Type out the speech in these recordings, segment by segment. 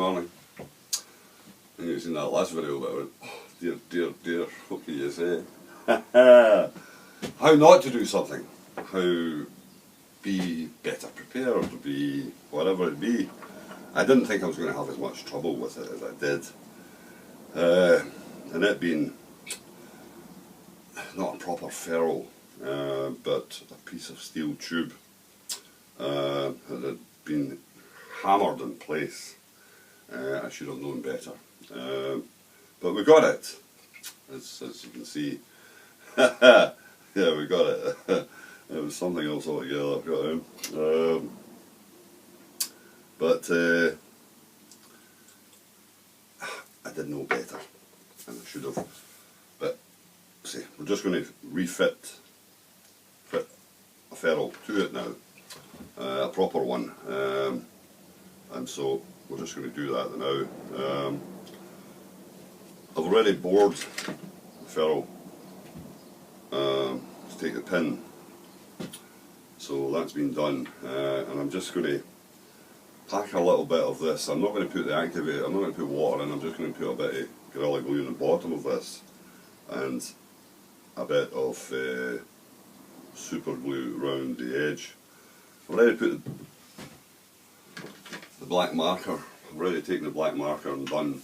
morning. I think you've seen that last video, but I went, oh, dear, dear, dear, what can you say? How not to do something. How be better prepared, to be whatever it be. I didn't think I was going to have as much trouble with it as I did. And it being not a proper ferrule, but a piece of steel tube that had been hammered in place. I should have known better. But we got it, as you can see. Yeah, we got it. It was something else altogether. Got him. But I did know better, and I should have. But see, we're just going to refit a ferrule to it now, a proper one, and so we're just going to do that now. I've already bored the ferrule to take the pin, so that's been done, and I'm just going to pack a little bit of this. I'm not going to put the activator, I'm not going to put water in, I'm just going to put a bit of Gorilla Glue in the bottom of this and a bit of super glue around the edge. I've already put the black marker, I've already taken the black marker and put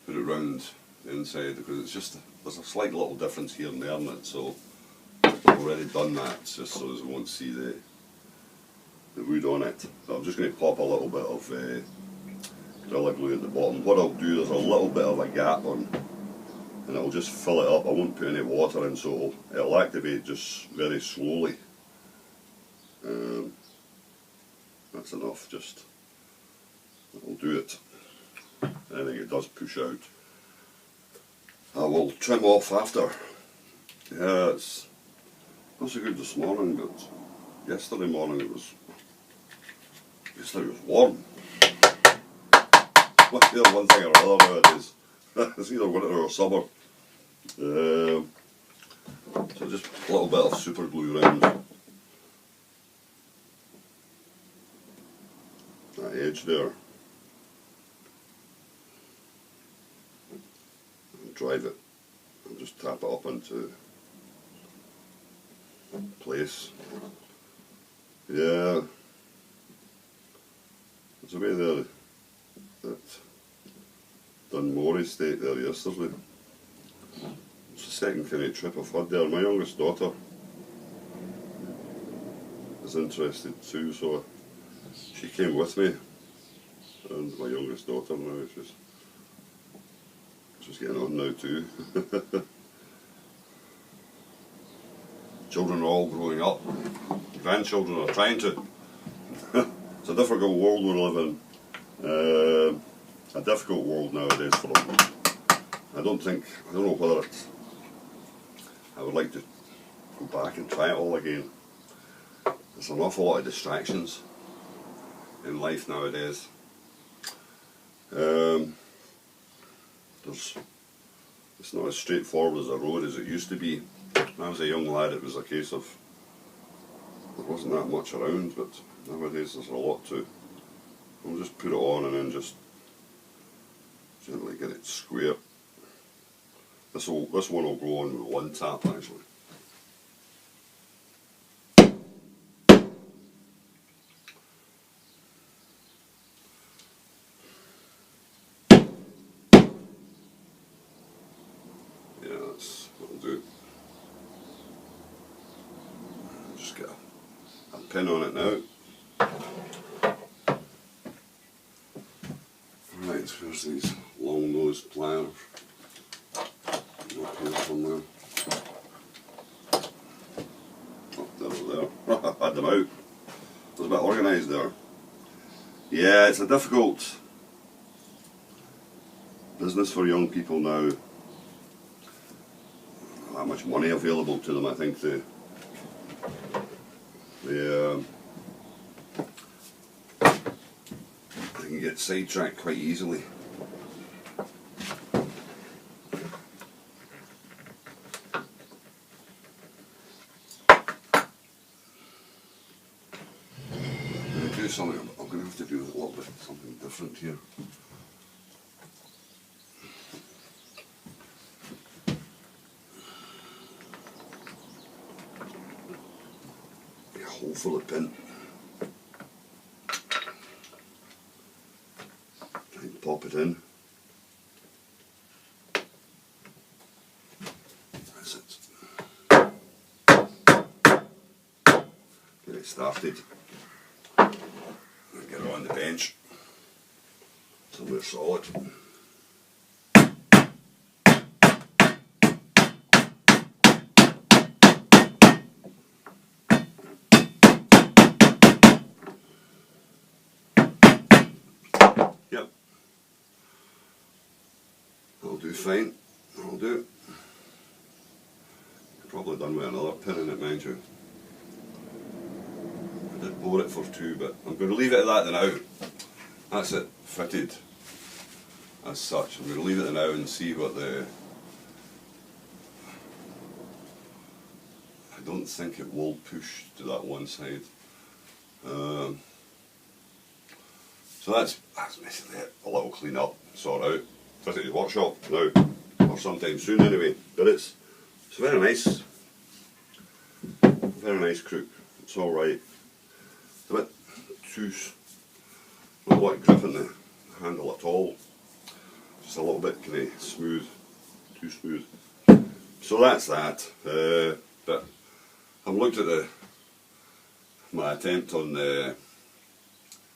it round the inside, because it's just, there's a slight little difference here and there in it, so I've already done that just so as we won't see the wood on it. So I'm just going to pop a little bit of Gorilla Glue at the bottom. What I'll do, there's a little bit of a gap on, and I'll just fill it up. I won't put any water in, so it'll activate just very slowly. That's enough, just, that'll do it. Anything it does push out, I will trim off after. Yeah, it's not so good this morning, but yesterday morning it was warm. Well, either one thing or another nowadays. It's either winter or summer. So just a little bit of super glue around that edge there. And drive it and just tap it up into place. Yeah. There's a way there that Dunmore estate there yesterday. It's the second kind of trip I've had there. My youngest daughter is interested too, so she came with me, and my youngest daughter now, she's getting on now too. Children are all growing up, grandchildren are trying to. It's a difficult world we live in. A difficult world nowadays for them. I don't know whether I would like to go back and try it all again. There's an awful lot of distractions in life nowadays. It's not as straightforward as a road as it used to be. When I was a young lad, it was a case of there wasn't that much around, but nowadays there's a lot to. I'll just put it on and then just gently get it square. This one will go on with one tap actually. Yeah, that's what I'll do. Just get a pin on it now. Right, there's these long nosed pliers. Somewhere. Oh, there. I had them out. I was a bit organised there. Yeah, it's a difficult business for young people now. Not that much money available to them. I think they can get sidetracked quite easily. Something. I'm going have to do a little bit something different here. A hole full of pin. Try and pop it in. That's it. Get it started. And get it on the bench. Somewhere solid. Yep. That'll do fine. That'll do. Probably done with another pin in it, mind you. I did bore it for 2, but I'm going to leave it at that now. That's it, fitted as such. I'm going to leave it now and see what the... I don't think it will push to that one side. So that's basically it. A little clean up, sort out. Visit the workshop now, or sometime soon anyway. But it's very nice. Very nice crook. It's alright. It's a bit too... not like grip in the handle at all. Just a little bit kind of smooth. Too smooth. So that's that. But I've looked at my attempt on the...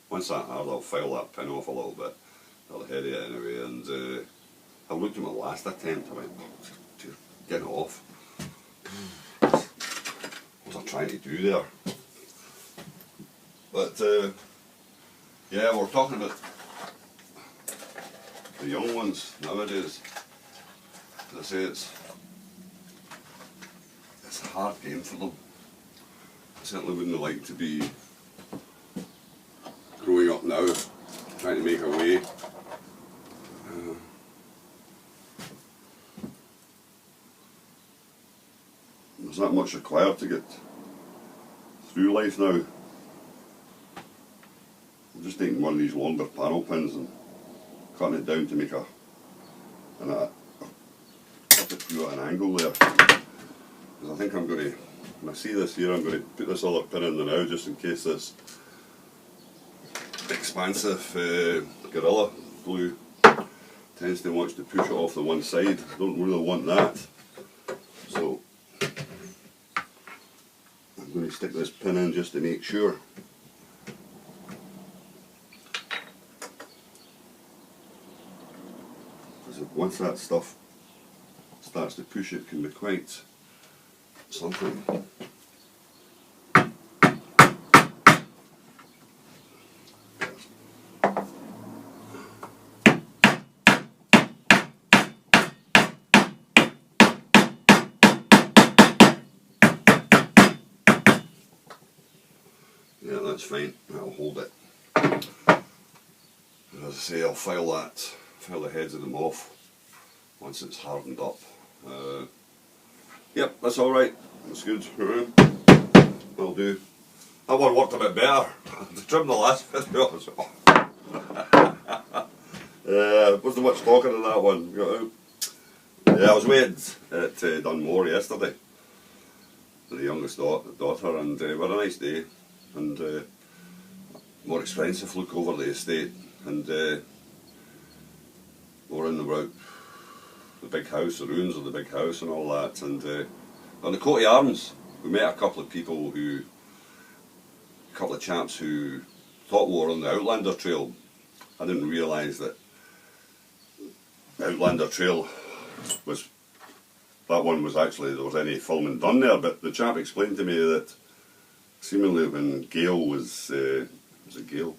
once that hard, I'll file that pin off a little bit. I'll head it anyway, and I looked at my last attempt. I went, oh, get it off. What was I trying to do there? But yeah, we're talking about the young ones nowadays. As I say, it's a hard game for them. I certainly wouldn't like to be growing up now, trying to make a way. There's not much required to get through life now. I'm just taking one of these longer panel pins and cutting it down to make a cut it through at an angle there. Because I think I'm going to, when I see this here, I'm going to put this other pin in there now just in case this expansive Gorilla glue tends to want to push it off the one side. I don't really want that. So I'm going to stick this pin in just to make sure. Because once that stuff starts to push, it can be quite something. Yeah, that's fine. That'll hold it. And as I say, I'll file the heads of them off once it's hardened up. Yep, that's alright. That's good. That'll do. That one worked a bit better. I trimmed the last video. Wasn't much talking in that one. Yeah, I was waiting at Dunmore yesterday for the youngest daughter, and we had a nice day. And more expensive look over the estate, and we're in about the big house, the ruins of the big house and all that, and on the Coat of Arms we met a couple of people a couple of chaps who thought we were on the Outlander Trail. I didn't realise that the Outlander Trail was, that one was actually, there was any filming done there, but the chap explained to me that seemingly when Gail was it Gail?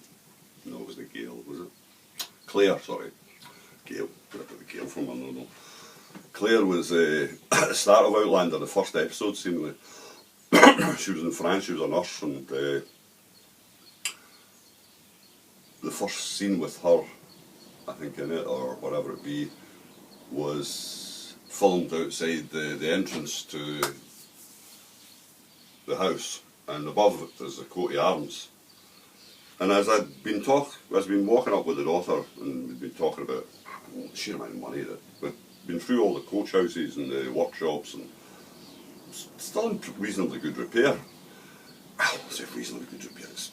No, it was the Gail, was it? Claire, sorry. Gail, where I got the Gail from, I don't know. Claire was at the start of Outlander, the first episode seemingly. She was in France, she was a nurse, and the first scene with her, I think in it, or whatever it be, was filmed outside the entrance to the house. And above it is the Coat of Arms, And as I'd been walking up with the daughter, and we'd been talking about the sheer amount of money that we'd been through all the coach houses and the workshops, and still in reasonably good repair. Well, I say reasonably good repair. It's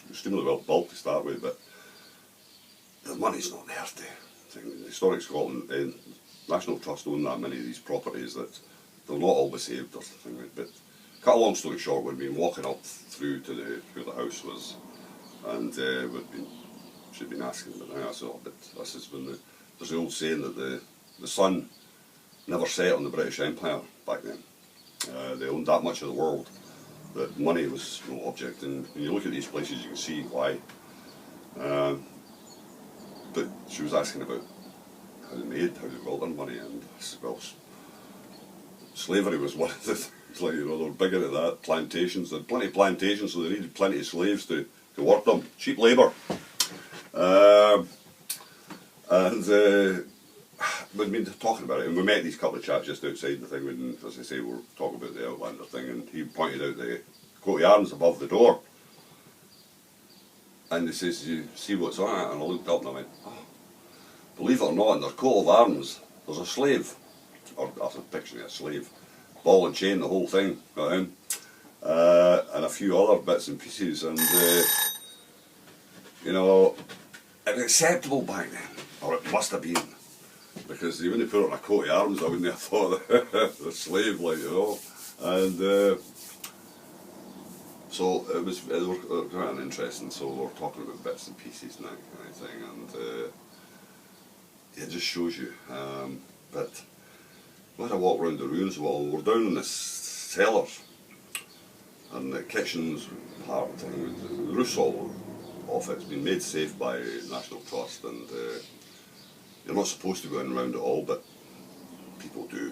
extremely well built to start with, but the money's not there to thing. Historic Scotland, National Trust own that many of these properties that they'll not all be saved or something. But cut a long story short, we'd been walking up through to where the house was, and she'd been asking, but I said, oh, but this has been there's the old saying that the sun never set on the British Empire back then. They owned that much of the world that money was no object, and when you look at these places you can see why. But she was asking about how they built their money, and I said, well, slavery was one of the things, like, you know, they were big into that. Plantations, they had plenty of plantations, so they needed plenty of slaves to work them, cheap labour. We'd been talking about it, and we met these couple of chaps just outside the thing, and as I say, we were talking about the Outlander thing, and he pointed out the coat of arms above the door. And he says, you see what's on it? And I looked up and I went, oh, believe it or not, in their coat of arms, there's a slave, or I was picturing a slave, ball and chain, the whole thing, and a few other bits and pieces, and you know, it was acceptable back then, or it must have been, because you wouldn't put it on a coat of arms, I wouldn't have thought the slave, like, you know, and so it was kind of interesting. So we were talking about bits and pieces and that kind of thing, and it just shows you. But we had a walk around the ruins wall. We're down in the cellars, and the kitchens part thing. The roof's all off. It's been made safe by National Trust, and you're not supposed to go in around it all, but people do.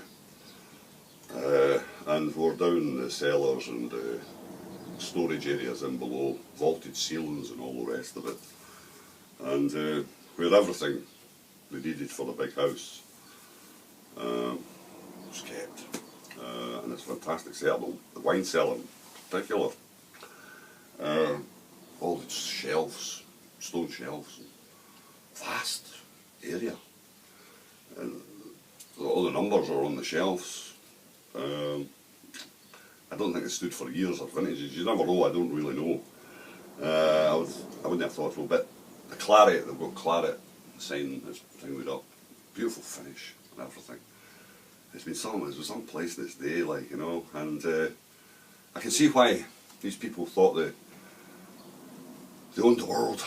And we're down in the cellars and storage areas in below, vaulted ceilings and all the rest of it, and where everything we needed for the big house was kept, and it's fantastic setup. The wine cellar in particular, all the shelves, stone shelves, vast area, and all the numbers are on the shelves. I don't think it stood for years or vintages. You never know. I don't really know. I wouldn't have thought so. But the claret, they've got claret sign this thing with up, beautiful finish and everything. It's been some place in its day, like, you know, and I can see why these people thought they owned the world.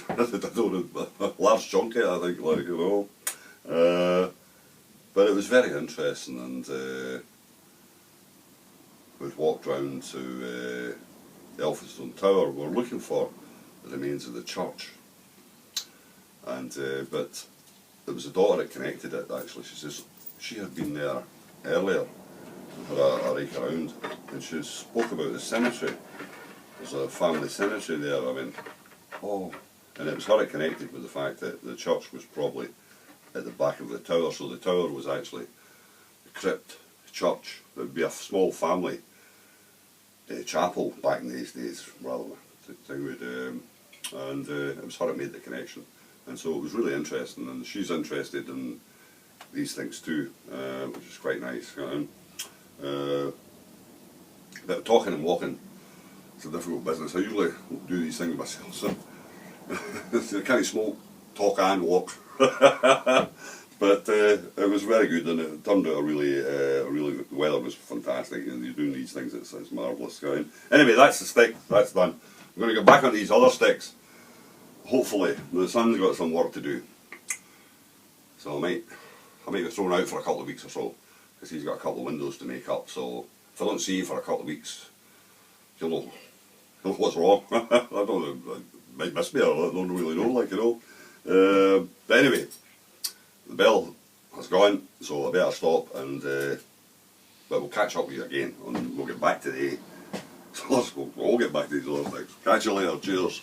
They owned a large chunk of it, I think, like, you know. But it was very interesting, and we'd walked round to the Elphinstone Tower. We were looking for the remains of the church, and but there was a daughter that connected it, actually. She says she had been there earlier for a rake around, and she spoke about the cemetery. There's a family cemetery there. I mean, oh, and it was her that connected with the fact that the church was probably at the back of the tower, so the tower was actually the crypt, the church. It would be a small family chapel back in these days, rather than thing with, and it was her that made the connection, and so it was really interesting, and she's interested in these things too, which is quite nice. But talking and walking, it's a difficult business. I usually do these things myself, so I can't smoke, talk and walk. But it was very good, and it turned out the weather was fantastic, and you're doing these things, it's marvellous. Anyway, that's the stick, that's done. I'm going to go back on these other sticks. Hopefully, the son's got some work to do, so I might be thrown out for a couple of weeks or so, because he's got a couple of windows to make up, so if I don't see you for a couple of weeks, you'll know what's wrong. I don't know, might miss me, or I don't really know, like, you know. But anyway, the bell has gone, so I better stop, and but we'll catch up with you again, and we'll get back to the we'll get back to these other things. Catch you later, cheers.